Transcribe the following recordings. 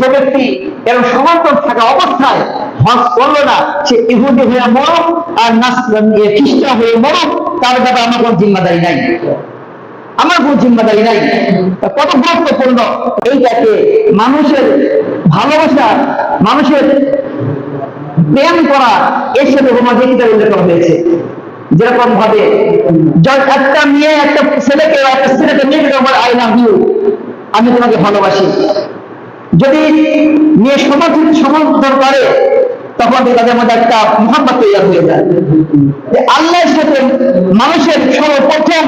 যে ব্যক্তি এরকম সমর্থন থাকা অবস্থায় হজ করলো না, সে ইহুদি হয়ে মরুক আর খ্রিস্টান হয়ে মরুক, তার ব্যাপারে আমার কোন জিম্মাদারি নাই, আমার কোন জিম্মাদারি নাই। কত গুরুত্বপূর্ণ এইটাকে মানুষের ভালোবাসা, মানুষের প্রেম করা, এর সাথে কিতাবে উল্লেখ করা হয়েছে। যেরকম ভাবে একটা মেয়ে একটা ছেলেকে মেয়েকে বলে আই লাভ ইউ, আমি তোমাকে ভালোবাসি, যদি মেয়ে সমর্থন করে তখন তাদের মধ্যে একটা মহব্বত তৈরি হয়ে যায়। যে আল্লাহর সাথে মানুষের সর্বপ্রথম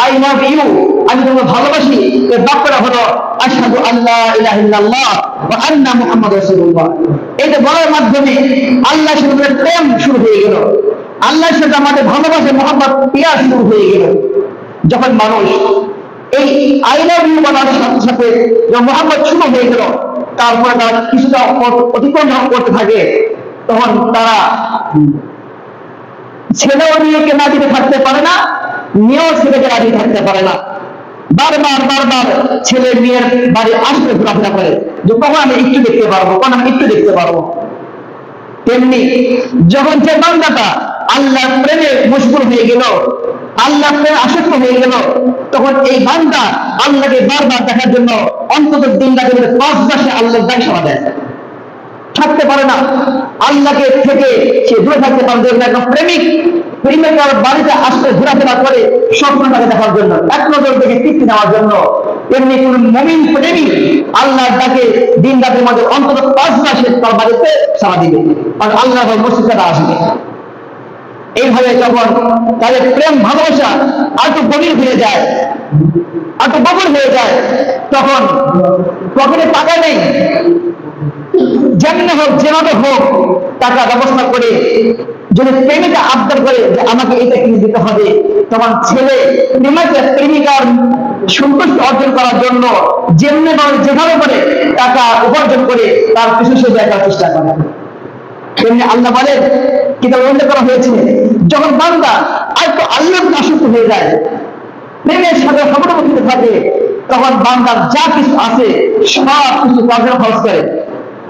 আই লাভ ইউ, আমি তোমাকে ভালোবাসি, এর বাক্যটা হলো আশহাদু আল্লা ইলাহা ইল্লাল্লাহ ওয়া আন্না মুহাম্মাদুর রাসূলুল্লাহ। এটা বলার মাধ্যমে আল্লাহর সাথে প্রেম শুরু হয়ে গেল, আল্লাহর সাথে আমাদের ভালোবাসা মহব্বত পিয়ার শুরু হয়ে গেল। যখন মানুষ এই আই লাভ ইউ বলার সাথে সাথে মহব্বত শুরু হয়ে গেল, তারপরে তারা কিছুটা অতিক্রম করতে থাকে, তখন তারা ছেলেও মেয়েকে না দিতে থাকতে পারে না, মেয়েও ছেলেকে রাজি থাকতে পারে না। বারবার বারবার ছেলে মেয়ের বাড়ি আসলে ঘোরাফেরা করে যে কখন আমি একটু দেখতে পারবো, কখন আমি একটু দেখতে পারবো। তেমনি যখন যে বান্দাটা আল্লাহ প্রেমে মশগুল হয়ে গেল, আল্লাহ প্রেমে আসক্ত হয়ে গেল, তখন এই বান্দা আল্লাহকে বারবার দেখার জন্য অন্তত দিন রাতে 5 মাসে আল্লাহর ডাক সাড়া দেয়, থাকতে পারে না। আল্লাহকে থেকে সে দূরে থাকতে পারে। একজন প্রেমিকার বাড়িতে আসতে ঘোরাফেরা করে স্বপ্ন তাকে দেখার জন্য, এক নজর থেকে তৃপ্তি নেওয়ার জন্য। তেমনি কোন মুমিন প্রেমিক আল্লাহর ডাকে দিন রাতের মধ্যে অন্তত 5 মাসে তার বাড়িতে সাড়া দিবে, আর আল্লাহ মসজিদে আসবে। এইভাবে যখন তাদের প্রেম ভালোবাসা আর একটু গভীর হয়ে যায়, আর একটু গভীর হয়ে যায়, তখন পকেটে টাকা নেই, যেমনি হোক যেভাবে হোক টাকা ব্যবস্থা করে যদি প্রেমিকা আবদার করে যে আমাকে এটা কিনে দিতে হবে, তখন ছেলে প্রেমিকার সন্তুষ্টি অর্জন করার জন্য যেমনি যেভাবে করে টাকা উপার্জন করে তার পিছু সে দেখার চেষ্টা করে। তেমনি আল্লাহ বলে, কিতাবে উল্লেখ করা হয়েছে, যখন বান্দা আর তো আল্লাহর আসক্ত হয়ে যায়, প্রেমের সাথে সম্পর্ক থাকে, তখন বান্দার যা কিছু আছে সব কিছু কাজে খরচ করে,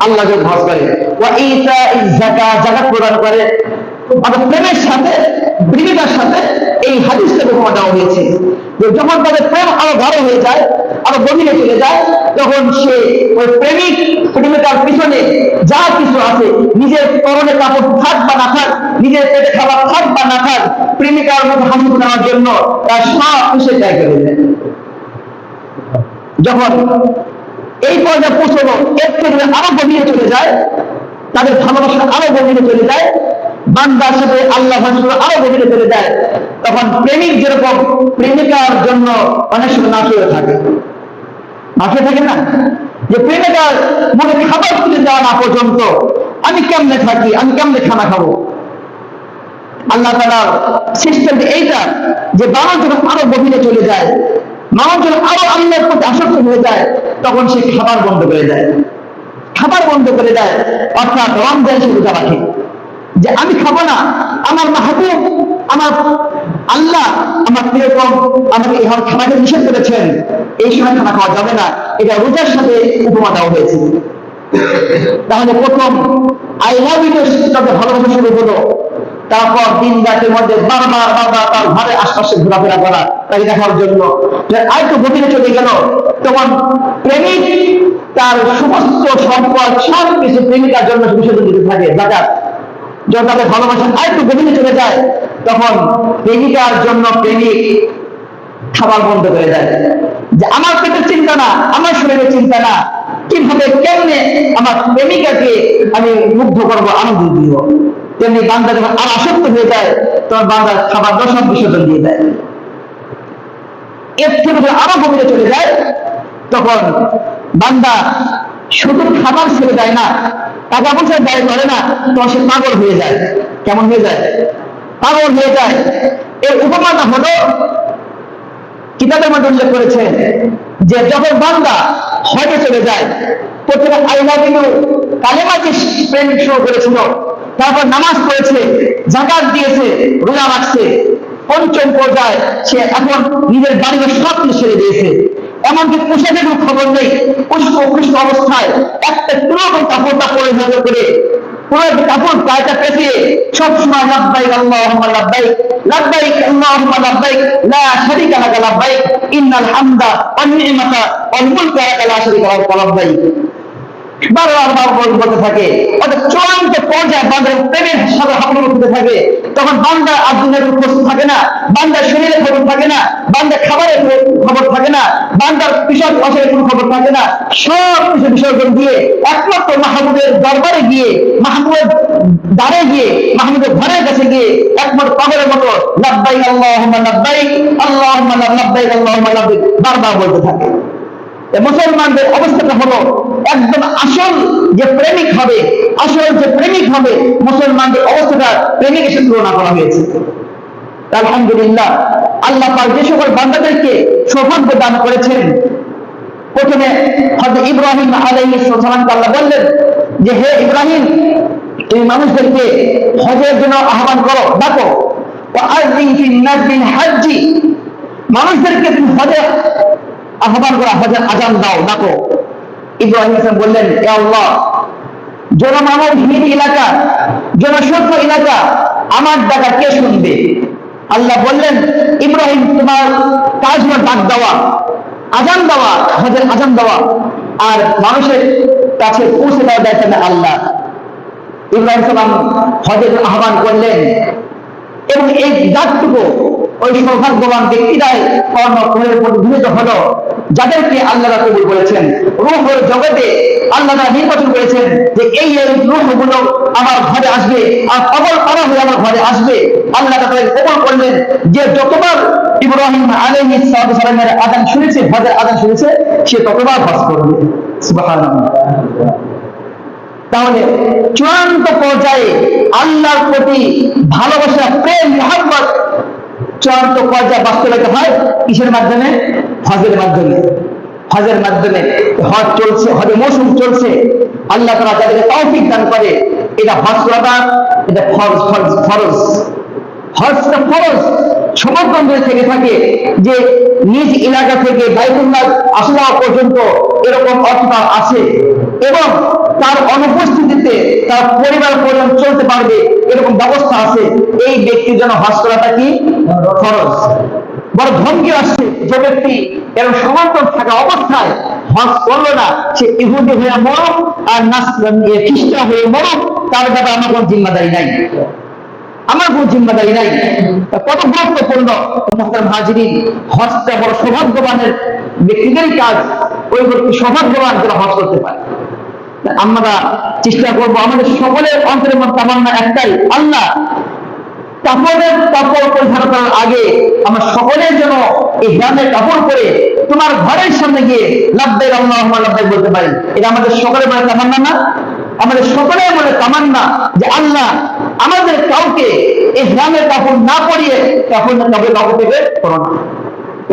আল্লাহ খরচ করে, জাকাত প্রদান করে। অর্থাৎ প্রেমের সাথে প্রেমিকার সাথে এই হাদিসটা উপমা দেওয়া হয়েছে যে যখন তাদের প্রেম আরো গাঢ় হয়ে যায়, আরো গভীরে চলে যায়, তখন সে ওই প্রেমিকার পিছনে যা কিছু আছে, নিজের পরনে কাপড় থাক বা না থাক, নিজের পেটে খাবার থাক বা না থাক, প্রেমিকার মতো হাসি নেওয়ার জন্য তার সব কিছু ত্যাগ করে দেয়। যখন এই পর্যায়ে পৌঁছানো, এর থেকে আরো গভীরে চলে যায়, তাদের ভালোবাসা আরো গভীরে চলে যায়, বান্দার সাথে আল্লাহ আরো গভীরে চলে যায়, তখন প্রেমিক যেরকম প্রেমিকার জন্য অনেক সময় না খেয়ে থাকে, না খেয়ে থাকে না, যে প্রেমিকার মনে খাবার তুলে দেওয়া না পর্যন্ত আমি কেমনে থাকি, আমি কেমনে খানা খাবো। আল্লাহ তাআলার সিস্টেম এইটা যে মানুষ যখন আরো গভীরে চলে যায়, মানুষ যখন আরো আল্লাহর প্রতি আসক্ত হয়ে যায়, তখন সে খাবার বন্ধ করে দেয়, খাবার বন্ধ করে দেয়। অর্থাৎ রমজান সে রোজা রাখে যে আমি খাবো না, আমার মাহবুব, আমার আল্লাহ, আমার প্রিয়তম আমাকে এইভাবে খানাকে নিষেধ করেছেন, এই সময় খানা খাওয়া যাবে না। এটা রোজার সাথে উপমা দেওয়া হয়েছে। তাহলে প্রথম আই লাভ ইউ তাদের ভালোবাসা শুরু হলো, তারপর দিন রাতের মধ্যে বারবার বারবার তার ঘরের আশপাশে ঘোরাফেরা করা, তাকে দেখার জন্য আর একটু গভীরে চলে গেল, তখন প্রেমিক তার সমস্ত সম্পদ সব কিছু প্রেমিকার জন্য বিসর্জন দিতে থাকে, জাকাত। যখন তাদের ভালোবাসা আর একটু গভীরে চলে যায়, তখন প্রেমিকার জন্য প্রেমিক খাবার বন্ধ করে দেয়, যে আমার পেটের চিন্তা না, আমার শরীরের চিন্তা না, কিভাবে কেমনে আমার প্রেমিকাকে আমি মুগ্ধ করবো, আনন্দ দিব। তেমনি বান্দা যখন আর আসক্ত হয়ে যায়, তখন বান্দার খাবার সব বিসর্জন দিয়ে দেয়। এর থেকে যখন আরো গভীরে চলে যায়, তখন বান্দা শুধু খাবার ছেড়ে দেয় না, টাকা পয়সা ব্যয় করে না, তখন সে পাগল হয়ে যায়। কেমন হয়ে যায়? পাগল হয়ে যায়। এর উপমাটা হলো কিতাবের মধ্যে উল্লেখ করেছে যে যখন বান্দা হজে চলে যায়, প্রথমে আই লাভ ইউ কালেমা যে প্রেম শুরু করেছিল, তারপর নামাজ পড়েছে, যাকাত দিয়েছে, রোজা রাখছে, পঞ্চম পর্যায়ে সে এখন নিজের বাড়ির সব কিছু ছেড়ে দিয়েছে, এমনকি পোশাকের খবর নেই, পুষ্প অবস্থায় একটা কাপড়টা পরিধান করে পুরো কাপড় গায়েটা পেঁচিয়ে সবসময় লাব্বাইক আল্লাহুম্মা লাব্বাইক লাব্বাইক আল্লাহুম্মা লাব্বাইক লা শারীকা লাকা লাব্বাইক ইন্নাল হামদা ওয়ান নি'মাতা ওয়াল মুলকা লাকা লা শারীকা লাকা লাব্বাইক বারবার বলতে থাকে। অর্থাৎ চূড়ান্ত পর্যায়ে বান্দার প্রেমের সাথে হাবুডুবু করতে থাকে। তখন বান্দা আর দুনিয়ার কোনো বস্তু থাকে না, বান্দার শরীরের খবর থাকে না, বান্দার খাবারের খবর থাকে না, বান্দার পিসাব পাশের কোনো খবর থাকে না। সব কিছু বিসর্জন দিয়ে একমাত্র মাহবুবের দরবারে গিয়ে, মাহবুবের দ্বারে গিয়ে, মাহবুবের ঘরের কাছে গিয়ে একমাত্র পাগলের মতো লাব্বাইক আল্লাহুম্মা লাব্বাইক আল্লাহুম্মা লাব্বাইক আল্লাহুম্মা লাব্বাইক বারবার বলতে থাকে। মুসলমানদের অবস্থাটা হলো একদম আসল যে প্রেমিক হবে, আসল যে প্রেমিক হবে, মুসলমানদের অবস্থাটা প্রেমিকের সাথে তুলনা করা হয়েছে। আলহামদুলিল্লাহ, আল্লাহ পাক যে সকল বান্দাদেরকে সৌভাগ্য দান করেছেন, প্রথমে হযরত ইব্রাহিম আলাইহিস সালামকে আল্লাহ বললেন যে হে ইব্রাহিম, তুমি মানুষদেরকে হজের জন্য আহ্বান করো, ডাকো। ওয়াআযিন ফিন নাস বিল হাজ্জি, মানুষদেরকে তুমি হজে আহ্বান করা, হজের আযান দাও, ডাকো। ইব্রাহিম বললেন, হে আল্লাহ, জনমানবহীন এলাকা, জনশূন্য এলাকা, আমার ডাকা কে শুনবে? আল্লাহ বললেন, ইব্রাহিম, তোমার কাজ হলো ডাক দেওয়া, আযান দেওয়া, হজের আযান দেওয়া, আর মানুষের কাছে পৌঁছে দেওয়ার দায়িত্ব আল্লাহ। ইব্রাহিম সালাম হজের আহ্বান করলেন এবং এই ডাকটুকু ওই সৌভাগ্যবান ব্যক্তিরাই প্রতিনিধিত হলো যাদেরকে আল্লাহ কবুল করেছেন। রূহের জগতে আল্লাহ নির্বাচন করেছেন যে এই রূহগুলো আমার ঘরে আসবে, আর পাগল পারা হয়ে আমার ঘরে আসবে। আল্লাহ তাদের কবুল করলেন যে যতবার ইব্রাহিম আলাইহিস সালামের আযান শুনেছে, হজের আযান শুনেছে, সে ততবার হজ করবে। সুবহানাল্লাহ। তাহলে চূড়ান্ত পর্যায়ে আল্লাহর প্রতি ভালোবাসা, প্রেম, মহব্বত চূড়ান্ত পর্যায়ে বাস্তবায়িত হয় কিসের মাধ্যমে? হজের মাধ্যমে। হজের মাধ্যমে হজ চলছে, হজের মৌসুম চলছে, আল্লাহ তাআলা যাদেরকে তৌফিক দান করে, এটা হজ করাটা এটা ফরজ। হজটা ফরজ। সমগ্র থেকে থাকে যে নিজ এলাকা থেকে বাইতুল্লাহ আসা পর্যন্ত এরকম অর্থ আছে এবং তার অনুপস্থিতিতে তার পরিবার পর্যন্ত চলতে পারবে এরকম ব্যবস্থা আছে। এই ব্যক্তির জন্য হজ করাটা কি ফরজ। বড় ধমকি আসছে যে ব্যক্তি এরকম সমর্থন থাকা অবস্থায় হজ করলো না, সে ইহুদি হয়ে মরক আর খ্রিস্টান হয়ে মরক, তার ব্যাপারে আমার কোন জিম্মাদারি নাই, আমার কোন জিম্মাদারি নাই। কত গুরুত্বপূর্ণ মুহতারাম, হজটা বড় সৌভাগ্যবানের ব্যক্তিদেরই কাজ। ওই ব্যক্তি সৌভাগ্যবান যারা হজ করতে পারে। আমরা চেষ্টা করবো, আমাদের সকলের অন্তরের মধ্যে তামান্না একটাই, আল্লাহ কাপড় পরিধান করার আগে আমরা সকলের জন্য ইহরামের কাপড় পরে তোমার ঘরের সামনে গিয়ে লাব্বাইক আল্লাহুম্মা লাব্বাইক বলতে পারি। এটা আমাদের সকলের মনে তামান্না না? আমাদের সকলের মনে তামান্না যে আল্লাহ আমাদের কাউকে ইহরামের কাপড় না পরিয়ে কাপড় থেকে করো না।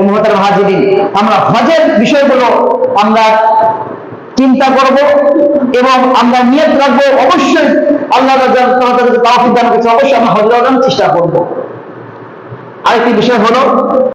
মুহতারাম হাজিরিন, আমরা হজের বিষয়গুলো আমরা চিন্তা করব এবং আমরা নিয়ত রাখবো, অবশ্যই আল্লাহ তাআলা তৌফিক দান করেছে, অবশ্যই আমরা হজ করার চেষ্টা করব। আরেকটি বিষয় হলো